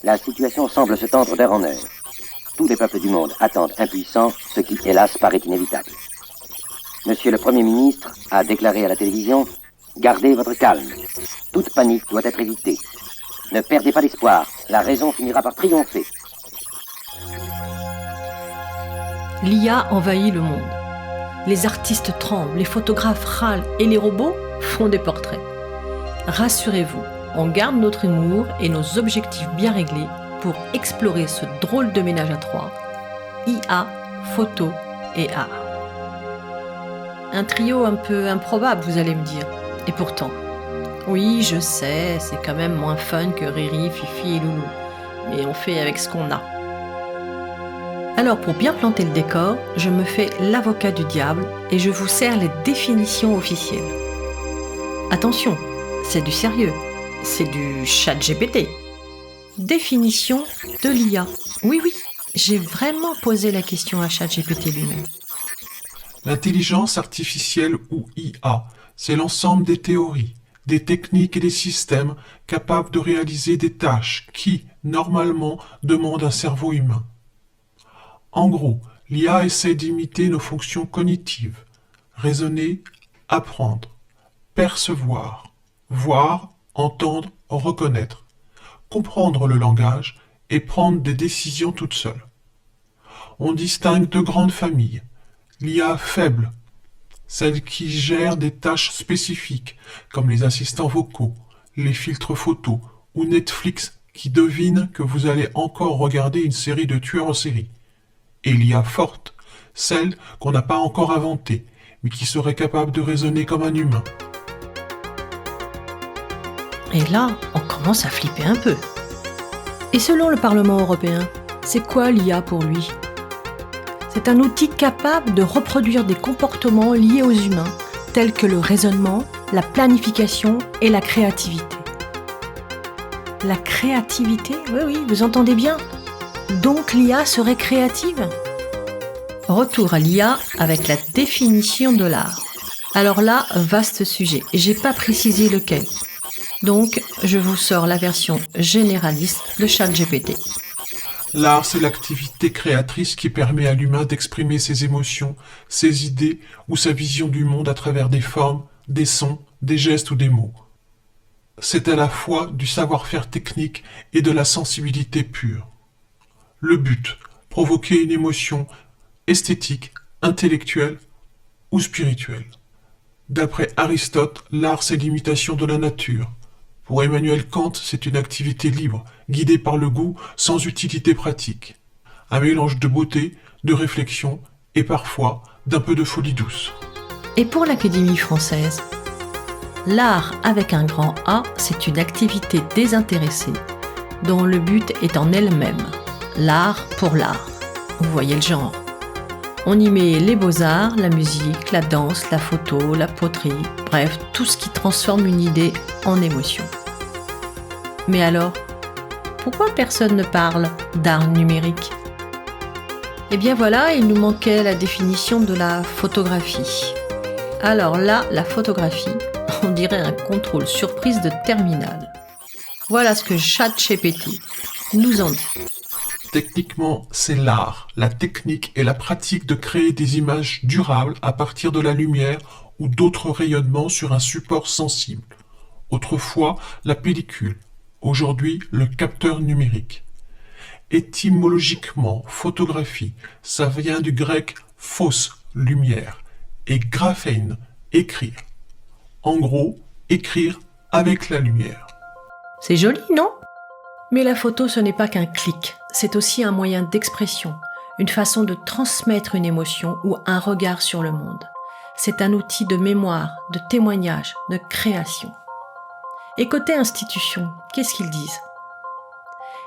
La situation semble se tendre d'heure en heure. Tous les peuples du monde attendent impuissants ce qui, hélas, paraît inévitable. Monsieur le Premier ministre a déclaré à la télévision « Gardez votre calme. Toute panique doit être évitée. Ne perdez pas d'espoir. La raison finira par triompher. » L'IA envahit le monde. Les artistes tremblent, les photographes râlent et les robots font des portraits. Rassurez-vous, on garde notre humour et nos objectifs bien réglés pour explorer ce drôle de ménage à trois. IA, photo et art. Un trio un peu improbable, vous allez me dire. Et pourtant, oui, je sais, c'est quand même moins fun que Riri, Fifi et Loulou. Mais on fait avec ce qu'on a. Alors pour bien planter le décor, je me fais l'avocat du diable et je vous sers les définitions officielles. Attention, c'est du sérieux, c'est du ChatGPT. Définition de l'IA. Oui, j'ai vraiment posé la question à ChatGPT lui-même. L'intelligence artificielle ou IA, c'est l'ensemble des théories, des techniques et des systèmes capables de réaliser des tâches qui, normalement, demandent un cerveau humain. En gros, l'IA essaie d'imiter nos fonctions cognitives, raisonner, apprendre, percevoir, voir, entendre, reconnaître, comprendre le langage et prendre des décisions toute seule. On distingue deux grandes familles. L'IA faible, celle qui gère des tâches spécifiques, comme les assistants vocaux, les filtres photos ou Netflix qui devine que vous allez encore regarder une série de tueurs en série. Et l'IA forte, celle qu'on n'a pas encore inventée, mais qui serait capable de raisonner comme un humain. Et là, on commence à flipper un peu. Et selon le Parlement européen, c'est quoi l'IA pour lui ? C'est un outil capable de reproduire des comportements liés aux humains, tels que le raisonnement, la planification et la créativité. La créativité ? Oui, vous entendez bien. Donc l'IA serait créative ? Retour à l'IA avec la définition de l'art. Alors là, vaste sujet, et j'ai pas précisé lequel. Donc, je vous sors la version généraliste de ChatGPT. L'art, c'est l'activité créatrice qui permet à l'humain d'exprimer ses émotions, ses idées ou sa vision du monde à travers des formes, des sons, des gestes ou des mots. C'est à la fois du savoir-faire technique et de la sensibilité pure. Le but, provoquer une émotion esthétique, intellectuelle ou spirituelle. D'après Aristote, l'art, c'est l'imitation de la nature. Pour Emmanuel Kant, c'est une activité libre, guidée par le goût, sans utilité pratique. Un mélange de beauté, de réflexion et parfois d'un peu de folie douce. Et pour l'Académie française, l'art avec un grand A, c'est une activité désintéressée, dont le but est en elle-même, l'art pour l'art. Vous voyez le genre. On y met les beaux-arts, la musique, la danse, la photo, la poterie, bref, tout ce qui transforme une idée en émotion. Mais alors, pourquoi personne ne parle d'art numérique ? Eh bien voilà, il nous manquait la définition de la photographie. Alors là, la photographie, on dirait un contrôle surprise de terminal. Voilà ce que ChatGPT nous en dit. Techniquement, c'est l'art, la technique et la pratique de créer des images durables à partir de la lumière ou d'autres rayonnements sur un support sensible. Autrefois, la pellicule. Aujourd'hui, le capteur numérique. Étymologiquement, photographie, ça vient du grec phos, lumière, et graphein, écrire. En gros, écrire avec la lumière. C'est joli, non ? Mais la photo, ce n'est pas qu'un clic, c'est aussi un moyen d'expression, une façon de transmettre une émotion ou un regard sur le monde. C'est un outil de mémoire, de témoignage, de création. Et côté institution, qu'est-ce qu'ils disent ?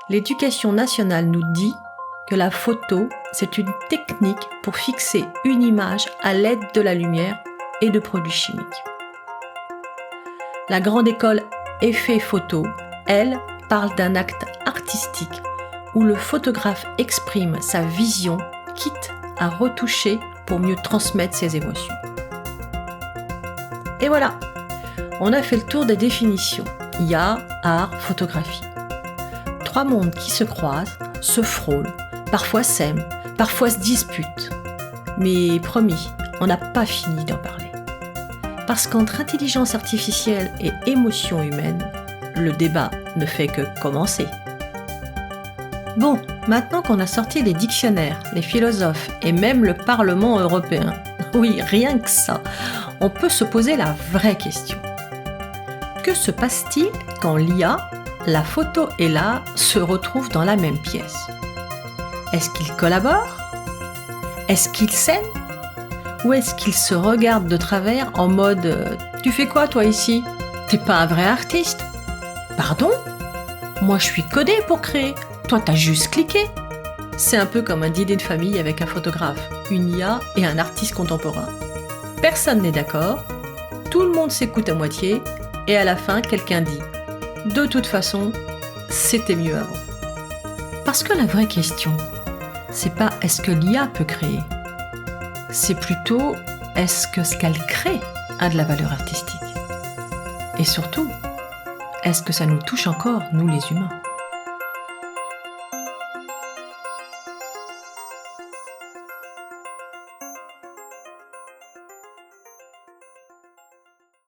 L'éducation nationale nous dit que la photo, c'est une technique pour fixer une image à l'aide de la lumière et de produits chimiques. La grande école Effet Photo, elle, parle d'un acte artistique où le photographe exprime sa vision, quitte à retoucher pour mieux transmettre ses émotions. Et voilà, on a fait le tour des définitions. IA, art, photographie. trois mondes qui se croisent, se frôlent, parfois s'aiment, parfois se disputent. Mais promis, on n'a pas fini d'en parler. Parce qu'entre intelligence artificielle et émotion humaine, le débat ne fait que commencer. Bon, maintenant qu'on a sorti les dictionnaires, les philosophes et même le Parlement européen, oui, rien que ça, on peut se poser la vraie question. Que se passe-t-il quand l'IA, la photo et l'art se retrouvent dans la même pièce? Est-ce qu'ils collaborent? Est-ce qu'ils s'aiment? Ou est-ce qu'ils se regardent de travers en mode « Tu fais quoi toi ici? T'es pas un vrai artiste? Pardon? Moi je suis codé pour créer, toi t'as juste cliqué !» C'est un peu comme un dîner de famille avec un photographe, une IA et un artiste contemporain. Personne n'est d'accord, tout le monde s'écoute à moitié, et à la fin quelqu'un dit « De toute façon, c'était mieux avant ». Parce que la vraie question, c'est pas est-ce que l'IA peut créer, c'est plutôt est-ce que ce qu'elle crée a de la valeur artistique. Et surtout, est-ce que ça nous touche encore, nous les humains ?